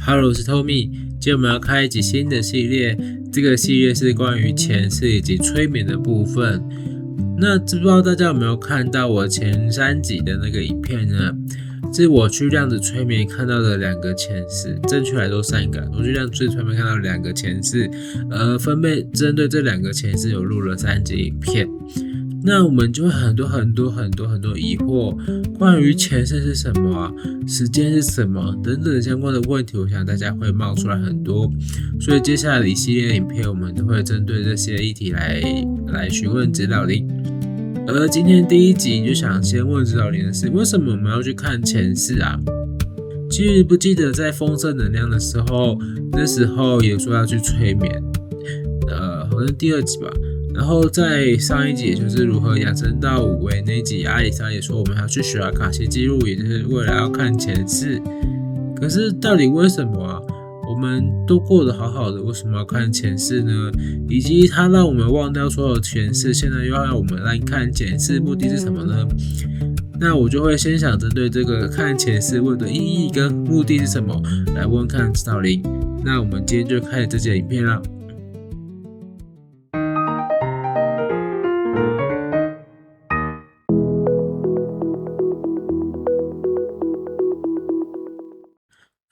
Hello，我是 Tommy，今天我们要开一集新的系列，这个系列是关于前世以及催眠的部分。那不知道大家有没有看到我前3集的那个影片呢？是我去量子催眠看到的2个前世，正确来说3个。我去量子催眠看到2个前世，分别针对这2个前世有录了3集影片。那我们就会很多疑惑，关于前世是什么啊，时间是什么等等相关的问题，我想大家会冒出来很多。所以接下来的一系列影片，我们都会针对这些议题来询问指导灵。而今天第1集就想先问指导灵的是，为什么我们要去看前世啊？记不记得在丰盛能量的时候，那时候也说要去催眠，好像第2集吧。然后在上一集，也就是如何养生到5维那一集，阿里莎也说我们要去学阿卡西记录，也就是为了要看前世。可是到底为什么啊？我们都过得好好的，为什么要看前世呢？以及它让我们忘掉所有前世，现在又要让我们来看前世，目的是什么呢？那我就会先想针对这个看前世问的意义跟目的是什么，来问看指导灵。那我们今天就开始这集影片啦。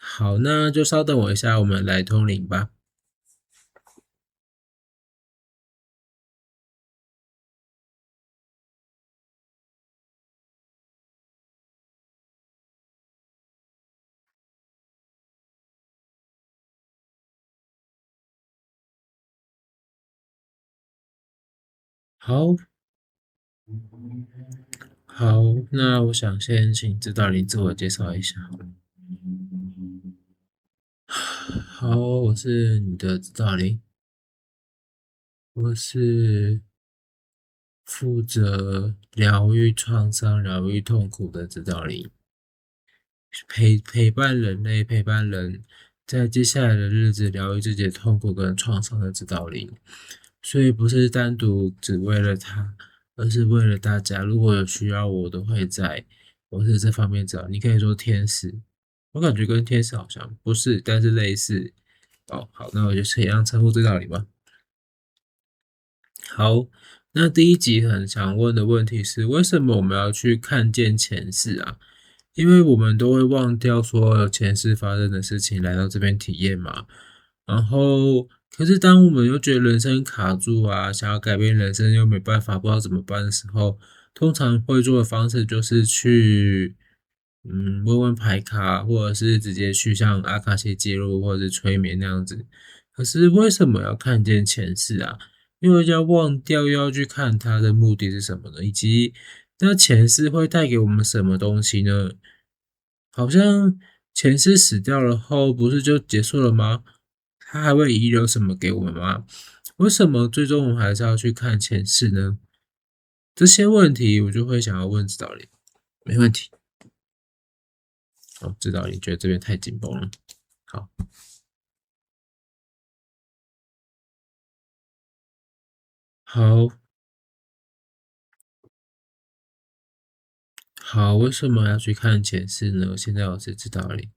好，那就稍等我一下，我们来通灵吧。好，那我想先请指导灵自我介绍一下。好，我是你的指导灵，我是负责疗愈创伤、疗愈痛苦的指导灵，陪伴人类、陪伴人在接下来的日子疗愈自己的痛苦跟创伤的指导灵。所以不是单独只为了他，而是为了大家。如果有需要，我都会在。我是这方面指导，你可以说天使，我感觉跟天使好像不是，但是类似。哦，好，那我就这样称呼指导灵吧。好，那第1集很想问的问题是，为什么我们要去看见前世啊？因为我们都会忘掉所有前世发生的事情，来到这边体验嘛。然后，可是当我们又觉得人生卡住啊，想要改变人生又没办法，不知道怎么办的时候，通常会做的方式就是去，问问牌卡，或者是直接去像阿卡西记录或者是催眠那样子。可是为什么要看见前世啊？因为要忘掉又要去看它的目的是什么呢？以及那前世会带给我们什么东西呢？好像前世死掉了后，不是就结束了吗？它还会遗留什么给我们吗？为什么最终我们还是要去看前世呢？这些问题我就会想要问指导灵。没问题。好，指导灵觉得这边太紧绷了。好。好，为什么要去看前世呢？现在我是指导灵。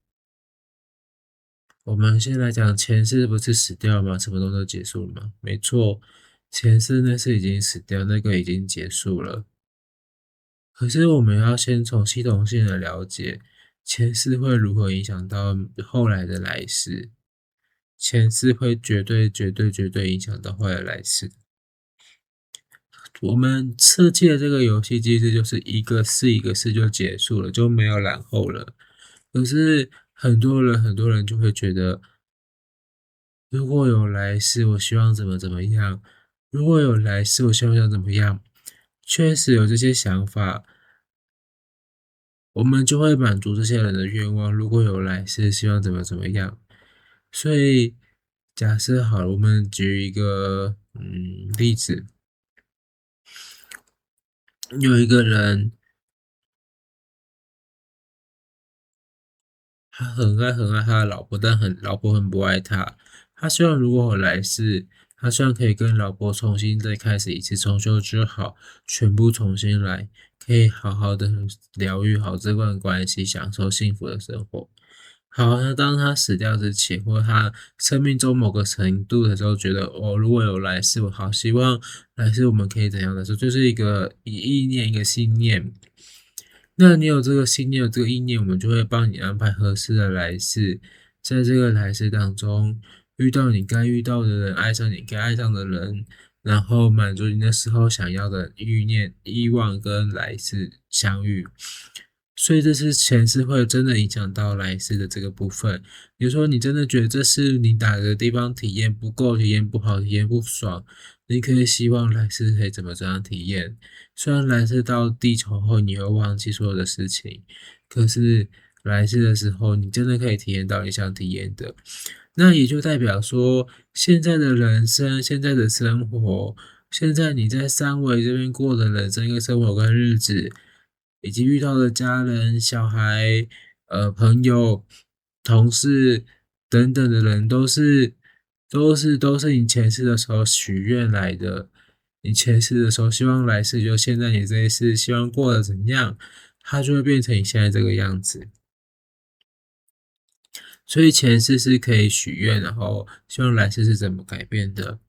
我们先来讲前世不是死掉吗？什么都结束了吗？没错，前世那是已经死掉，那个已经结束了。可是我们要先从系统性的了解前世会如何影响到后来的来世，前世会绝对影响到后来的来世。我们设计的这个游戏机制就是一个是一个事就结束了，就没有然后了。可是很多人就会觉得，如果有来世，我希望怎么样？如果有来世，我希望怎么样？确实有这些想法，我们就会满足这些人的愿望。如果有来世，希望怎么样？所以假设好了，我们举一个例子，有一个人，他很爱他的老婆，但老婆很不爱他。他希望如果有来世，他希望可以跟老婆重新再开始一次，重修之好，全部重新来，可以好好的疗愈好这段关系，享受幸福的生活。好，那当他死掉之前，或者他生命中某个程度的时候，觉得哦，如果有来世，我好希望来世我们可以怎样的时候，就是一个意念，一个信念。那你有这个信念，有这个意念，我们就会帮你安排合适的来世，在这个来世当中，遇到你该遇到的人，爱上你该爱上的人，然后满足你那时候想要的欲念、欲望跟来世相遇。所以这是前世会真的影响到来世的这个部分。比如说，你真的觉得这是你哪个地方体验不够、体验不好、体验不爽，你可以希望来世可以怎么这样体验。虽然来世到地球后你会忘记所有的事情，可是来世的时候你真的可以体验到你想体验的。那也就代表说，现在的人生、现在的生活、现在你在三维这边过的人生跟生活跟日子，以及遇到的家人、小孩、朋友、同事等等的人，都是你前世的时候许愿来的。你前世的时候希望来世，就现在你这一世希望过得怎样，它就会变成你现在这个样子。所以前世是可以许愿，然后希望来世是怎么改变的。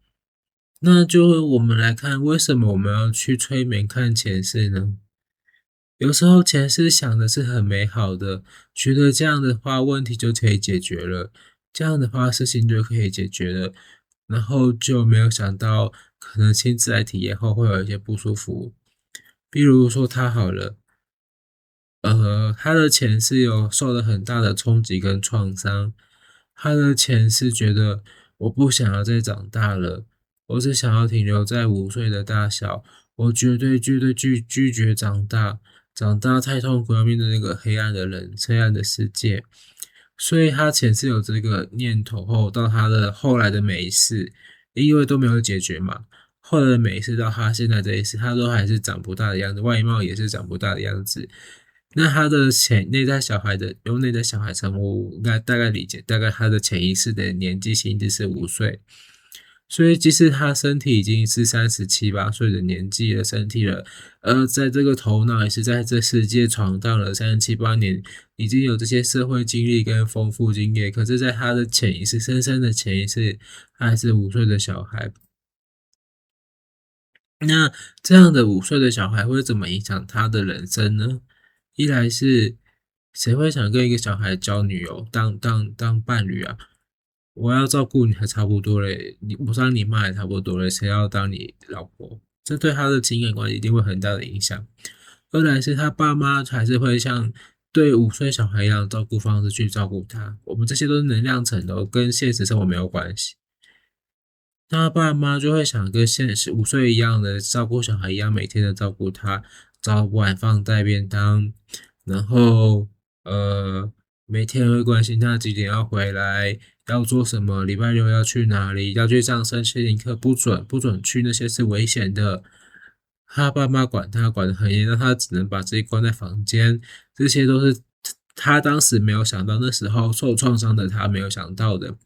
那就我们来看，为什么我们要去催眠看前世呢？有时候前世想的是很美好的，觉得这样的话问题就可以解决了，这样的话事情就可以解决了，然后就没有想到可能亲自来体验后会有一些不舒服。比如说他好了，他的前世有受了很大的冲击跟创伤，他的前世觉得我不想要再长大了，我只想要停留在5岁的大小，我绝对拒绝长大，长大太痛苦，要面对那个黑暗的人，黑暗的世界。所以他前世有这个念头后，到他的后来的每一世，因为都没有解决嘛，后来的每一世到他现在这一世，他都还是长不大的样子，外貌也是长不大的样子。那他的内在小孩的用内在小孩称呼，应该大概理解，大概他的潜意识的年纪心智是5岁，所以即使他身体已经是37、38岁的年纪的身体了，在这个头脑也是在这世界闯荡了37、38年，已经有这些社会经历跟丰富经验，可是在他的潜意识，深深的潜意识，他还是5岁的小孩。那这样的5岁的小孩会怎么影响他的人生呢？一来是谁会想跟一个小孩交女友当伴侣啊？我要照顾你还差不多嘞，我当你妈也差不多嘞，谁要当你老婆？这对他的情感关系一定会很大的影响。二来是他爸妈还是会像对5岁小孩一样照顾方式去照顾他，我们这些都是能量层的，跟现实生活没有关系。那爸妈就会想跟现实5岁一样的照顾小孩一样，每天的照顾他，早晚放带便当，然后每天会关心他几点要回来，要做什么，礼拜六要去哪里，要去上身心灵课，不准去，那些是危险的。他爸妈管他管得很严，让他只能把自己关在房间，这些都是他当时没有想到，那时候受创伤的他没有想到的。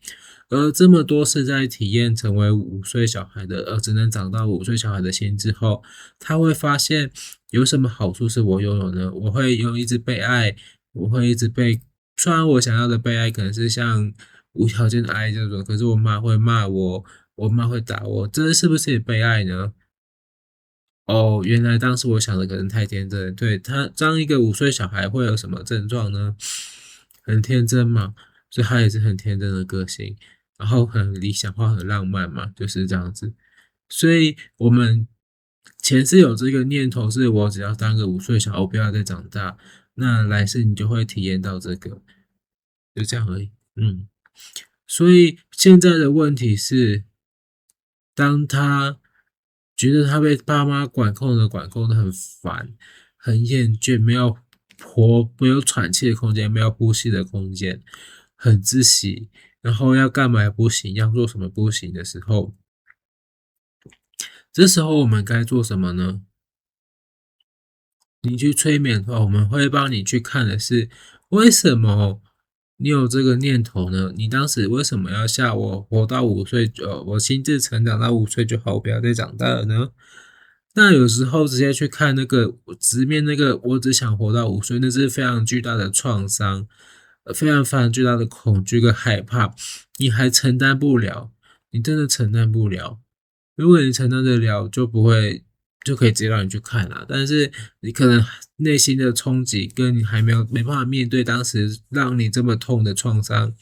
而这么多是在体验成为5岁小孩的，只能长到5岁小孩的心之后，他会发现有什么好处是我拥有呢？我会一直被爱，我会一直被，虽然我想要的被爱可能是像无条件的爱这种，可是我妈会骂我，我妈会打我，这是不是也被爱呢？哦，原来当时我想的可能太天真。对，他当一个5岁小孩会有什么症状呢？很天真嘛，所以他也是很天真的个性，然后很理想化、很浪漫嘛，就是这样子。所以我们前世有这个念头，是我只要当个5岁小孩，我不要再长大，那来世你就会体验到这个，就这样而已。嗯，所以现在的问题是，当他觉得他被爸妈管控的很烦、很厌倦，没有喘气的空间，没有呼吸的空间，很窒息，然后要干嘛也不行，要做什么不行的时候，这时候我们该做什么呢？你去催眠的话，我们会帮你去看的是为什么你有这个念头呢？你当时为什么要吓我活到五岁？我心智成长到5岁就好，不要再长大了呢？那有时候直接去看那个直面那个，我只想活到5岁，那是非常巨大的创伤。非常非常巨大的恐惧跟害怕，你还承担不了，你真的承担不了。如果你承担得了，就不会就可以直接让你去看了。但是你可能内心的冲击，跟你还没办法面对当时让你这么痛的创伤。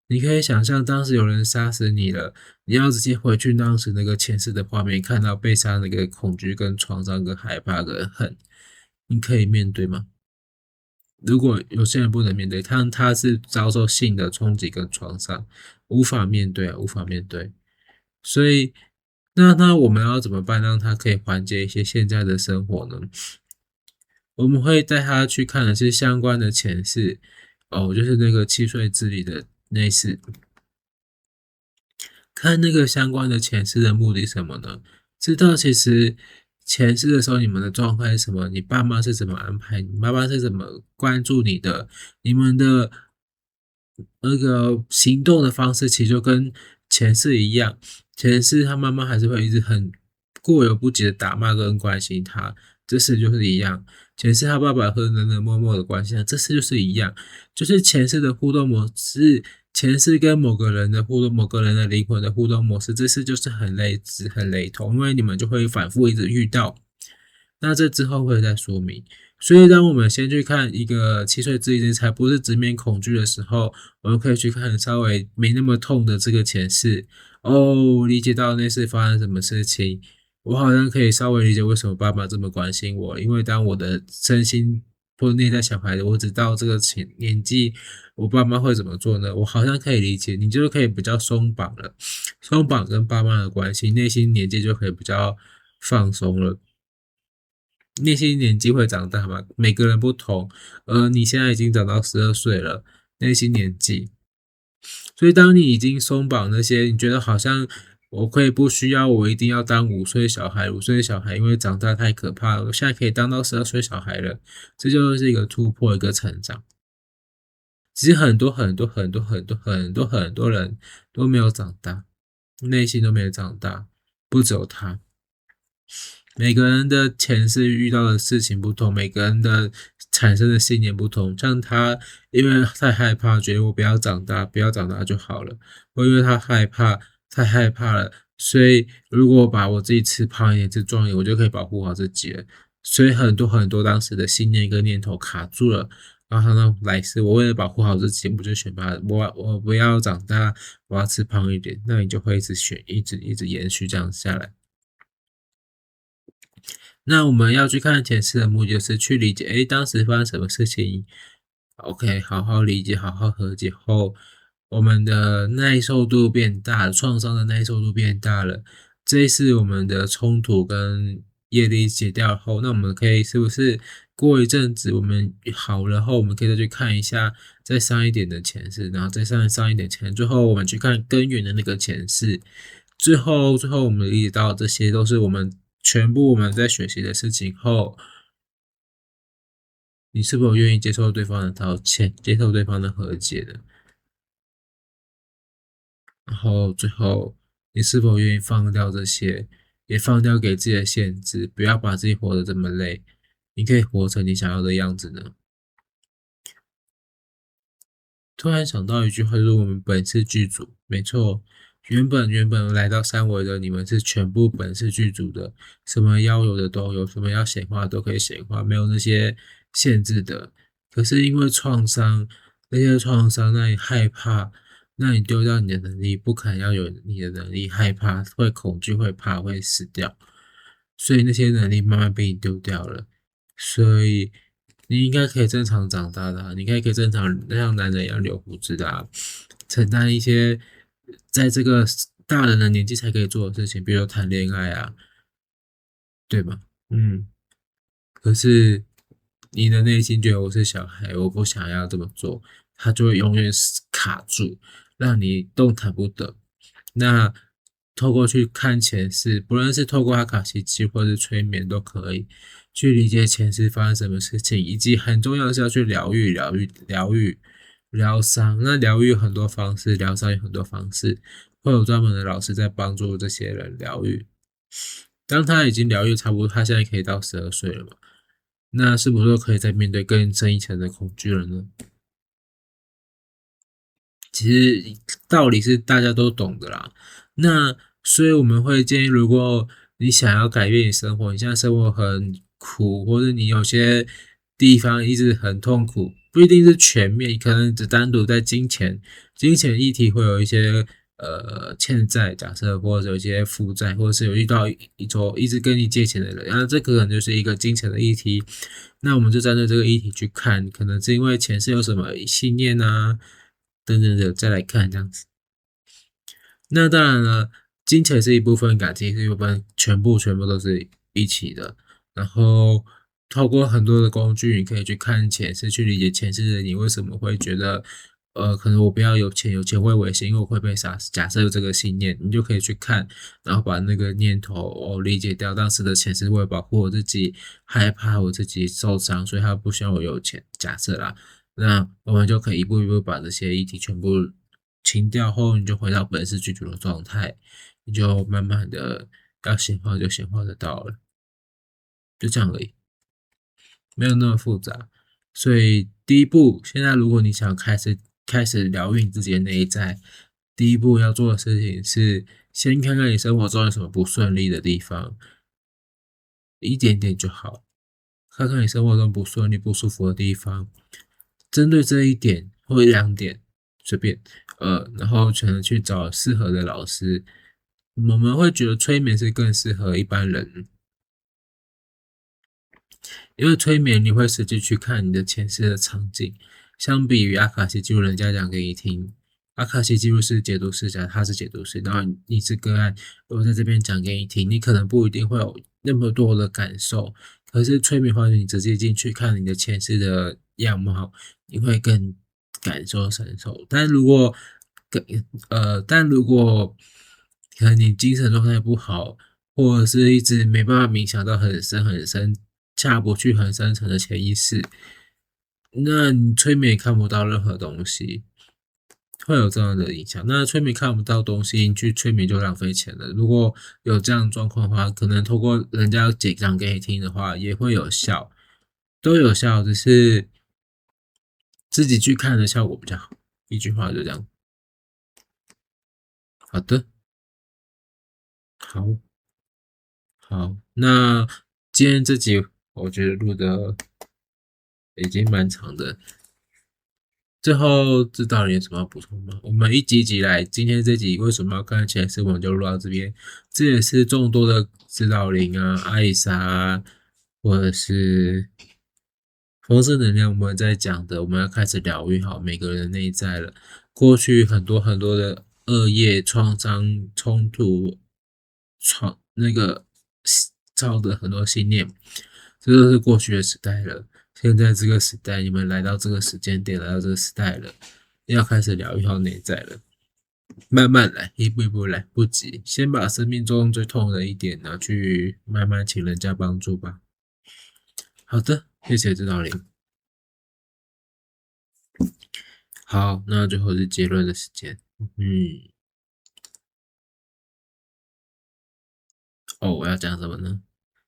你可以想象，当时有人杀死你了，你要直接回去当时那个前世的画面，看到被杀那个恐惧、跟创伤、跟害怕、跟恨，你可以面对吗？如果有些人不能面对，他是遭受性的冲击跟创伤，无法面对啊，无法面对。所以，那我们要怎么办，让他可以缓解一些现在的生活呢？我们会带他去看的是相关的前世，就是那个七岁之里的那世，看那个相关的前世的目的是什么呢？知道其实前世的时候你们的状态是什么，你爸妈是怎么安排，你妈妈是怎么关注你的，你们的那个行动的方式其实就跟前世一样，前世他妈妈还是会一直很过犹不及的打骂跟关心他，这次就是一样。前世他爸爸和冷冷漠漠的关系，这次就是一样，就是前世的互动模式，前世跟某个人的互动，某个人的灵魂的互动模式，这次就是很类似、很雷同，因为你们就会反复一直遇到。那这之后会再说明。所以，当我们先去看一个七岁之前才不是直面恐惧的时候，我们可以去看稍微没那么痛的这个前世。理解到那次发生什么事情，我好像可以稍微理解为什么爸爸这么关心我，因为当我的身心或内在小孩，我只到这个年纪，我爸妈会怎么做呢？我好像可以理解，你就可以比较松绑了，松绑跟爸妈的关系，内心年纪就可以比较放松了。内心年纪会长大嘛？每个人不同，你现在已经长到12岁了，内心年纪，所以当你已经松绑那些，你觉得好像我可以不需要，我一定要当5岁小孩，5岁小孩因为长大太可怕了，我现在可以当到12岁小孩了，这就是一个突破，一个成长。其实很多人都没有长大，内心都没有长大，不只有他。每个人的前世遇到的事情不同，每个人的产生的信念不同。像他，因为太害怕，觉得我不要长大，不要长大就好了。我因为他害怕，太害怕了，所以如果我把我自己吃胖一点、吃壮一点，我就可以保护好自己了。所以很多当时的信念跟念头卡住了。然后呢，来世我为了保护好自己，我就选吧，我不要长大，我要吃胖一点。那你就会一直选，一直延续这样下来。那我们要去看前世的目的，就是去理解，当时发生什么事情？OK，好好理解，好好和解后，我们的耐受度变大了，创伤的耐受度变大了。这一次我们的冲突跟业力解掉后，那我们可以是不是过一阵子我们好了后，我们可以再去看一下再上一点的前世，然后再上一点前世，最后我们去看根源的那个前世。最后我们理解到这些都是全部我们在学习的事情后，你是否愿意接受对方的道歉，接受对方的和解的？然后最后，你是否愿意放掉这些，也放掉给自己的限制，不要把自己活得这么累，你可以活成你想要的样子呢？突然想到一句话，就是我们本是剧组，没错，原本来到三维的你们是全部本是剧组的，什么要有的都有，什么要显化都可以显化，没有那些限制的。可是因为创伤，那些创伤让你害怕，让你丢掉你的能力，不肯要有你的能力，害怕，会恐惧，会怕，会死掉，所以那些能力慢慢被你丢掉了。所以你应该可以正常长大的啊，你可以正常像男人一样留胡子的啊，承担一些在这个大人的年纪才可以做的事情，比如谈恋爱啊，对吗？嗯，可是你的内心觉得我是小孩，我不想要这么做，他就会永远卡住，让你动弹不得。那透过去看前世，不论是透过阿卡西记或是催眠都可以，去理解前世发生什么事情，以及很重要的是要去疗伤。那疗愈有很多方式，疗伤有很多方式，会有专门的老师在帮助这些人疗愈。当他已经疗愈差不多，他现在可以到12岁了嘛？那是不是可以再面对更深一层的恐惧了呢？其实道理是大家都懂的啦。那所以我们会建议，如果你想要改变你生活，你现在生活很苦，或者你有些地方一直很痛苦，不一定是全面，可能只单独在金钱议题会有一些欠债，假设或者有一些负债，或者是有遇到一直跟你借钱的人，然后这个可能就是一个金钱的议题。那我们就针对这个议题去看，可能是因为前世有什么信念啊，等等的再来看这样子。那当然了，金钱是一部分，感情是一部分，全部都是一起的。然后透过很多的工具，你可以去看前世，去理解前世的你为什么会觉得，可能我不要有钱，有钱会危险，因为我会被杀死。假设有这个信念，你就可以去看，然后把那个念头理解掉。当时的前世为了保护我自己，害怕我自己受伤，所以他不希望我有钱。假设啦，那我们就可以一步一步把这些议题全部清掉后，你就回到本世具足的状态，你就慢慢的要显化就显化得到了，就这样而已，没有那么复杂。所以第一步，现在如果你想开始疗愈你自己的内在，第一步要做的事情是先看看你生活中有什么不顺利的地方，一点点就好。看看你生活中不顺利、不舒服的地方，针对这一点或一两点，随便，然后可能去找适合的老师。我们会觉得催眠是更适合一般人，因为催眠你会实际去看你的前世的场景，相比于阿卡西记录，人家讲给你听，阿卡西记录是解读师讲，他是解读师，然后你是个案，我在这边讲给你听，你可能不一定会有那么多的感受，可是催眠的话，你直接进去看你的前世的样貌，你会更感受深受。但如果可能你精神状态不好，或者是一直没办法冥想到很深很深，下不去很深层的潜意识，那你催眠也看不到任何东西，会有这样的影响。那催眠看不到东西，你去催眠就浪费钱了。如果有这样的状况的话，可能透过人家讲给你听的话，也会有效，都有效，只是自己去看的效果比较好。一句话就这样。好的，好，好，那今天这集我觉得录的已经蛮长的，最后知道你有什么要补充吗？我们一集一集来，今天这集为什么要看前世，我们就录到这边。这也是众多的指导灵啊、阿里莎啊，或者是丰盛能量，我们在讲的，我们要开始疗愈好每个人的内在了。过去很多很多的恶业、创伤、冲突、那个造的很多信念，这都是过去的时代了。现在这个时代，你们来到这个时间点，来到这个时代了，要开始疗愈好内在了。慢慢来，一步一步来，不急。先把生命中最痛的一点拿去慢慢请人家帮助吧。好的，谢谢指导灵。好，那最后是结论的时间。我要讲什么呢？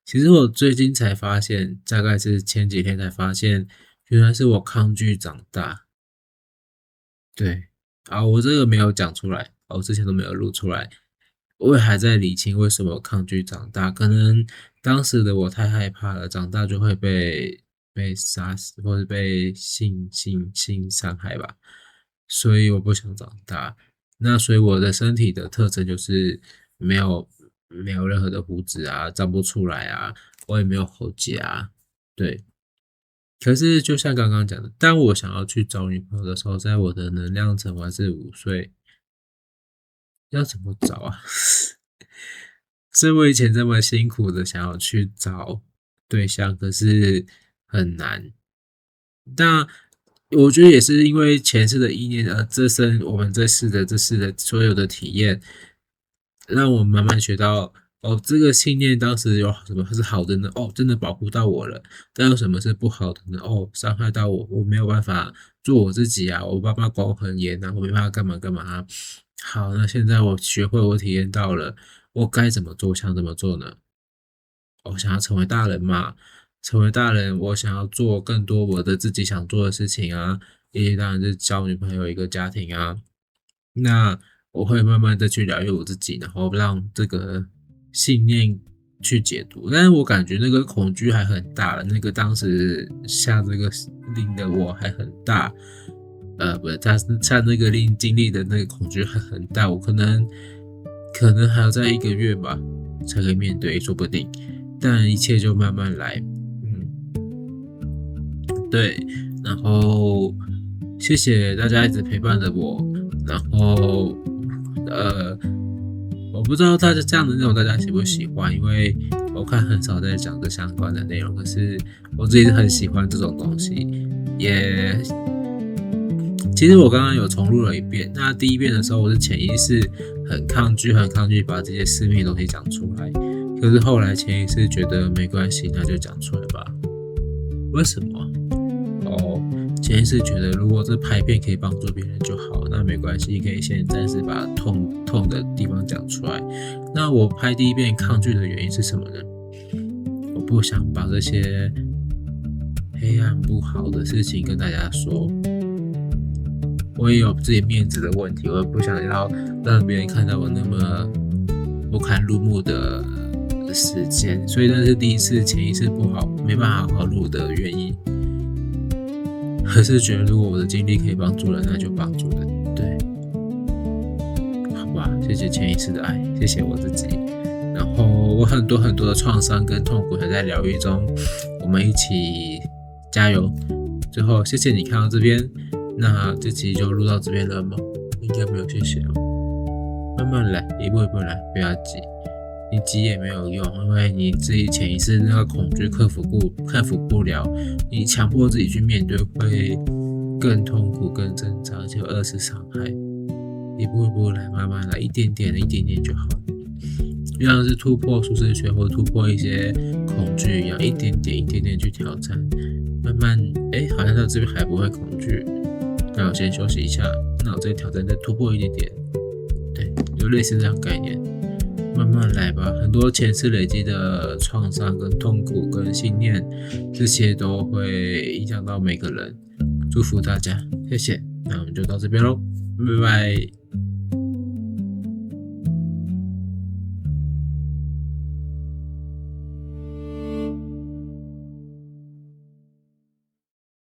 其实我最近才发现，大概是前几天才发现，原来是我抗拒长大。对，我这个没有讲出来，我之前都没有录出来，我也还在理清为什么抗拒长大。可能当时的我太害怕了，长大就会被杀死，或者被性伤害吧，所以我不想长大。那所以我的身体的特征就是没有任何的胡子啊，长不出来啊，我也没有喉结啊，对。可是就像刚刚讲的，当我想要去找女朋友的时候，在我的能量层我还是5岁，要怎么找啊？所以我以前这么辛苦的想要去找对象，可是很难。那我觉得也是因为前世的意念，我们这世的所有的体验，让我慢慢学到，这个信念当时有什么是好的呢？真的保护到我了。但有什么是不好的呢？伤害到我，我没有办法做我自己啊，我爸妈管我很严啊，我没办法干嘛干嘛啊。好，那现在我学会，我体验到了，我该怎么做？想怎么做呢？我想要成为大人嘛，成为大人，我想要做更多我的自己想做的事情啊，当然是交女朋友一个家庭啊。那我会慢慢的去疗愈我自己，然后让这个信念去解读。但是我感觉那个恐惧还很大，那个当时下这个令的我还很大，不是，他下那个令经历的那个恐惧还很大，我可能还要在1个月吧才可以面对，说不定。但一切就慢慢来，对，然后谢谢大家一直陪伴着我，然后我不知道大家这样的内容大家喜不喜欢，因为我看很少在讲这相关的内容，可是我自己很喜欢这种东西，也其实我刚刚有重录了一遍，那第一遍的时候我是潜意识很抗拒把这些私密的东西讲出来，可是后来潜意识觉得没关系，那就讲出来吧。为什么？潜意识觉得如果这拍片可以帮助别人就好，那没关系，可以先暂时把痛的地方讲出来。那我拍第一遍抗拒的原因是什么呢？我不想把这些黑暗不好的事情跟大家说，我也有自己面子的问题，我不想要让别人看到我那么不堪入目的时间，所以那是第一次潜意识不好，没办法好好录的原因。可是觉得如果我的经历可以帮助人，那就帮助人，对，好吧，谢谢潜意识的爱，谢谢我自己。然后我很多的创伤跟痛苦还在疗愈中，我们一起加油。最后谢谢你看到这边，那这期就录到这边了吗？应该没有，谢谢哦。慢慢来，一步一步来，不要急。你急也没有用，因为你自己潜意识那个恐惧克服不了，你强迫自己去面对会更痛苦、更挣扎，而且有2次伤害。一步一步来，慢慢来，一点点就好。就像是突破舒适圈或突破一些恐惧一样，一点点去挑战，慢慢好像到这边还不会恐惧，那我先休息一下，那我再挑战再突破一点点，对，就类似这样概念。慢慢来吧，很多前次累积的创伤跟痛苦跟信念，这些都会影响到每个人。祝福大家，谢谢，那我们就到这边咯，拜拜。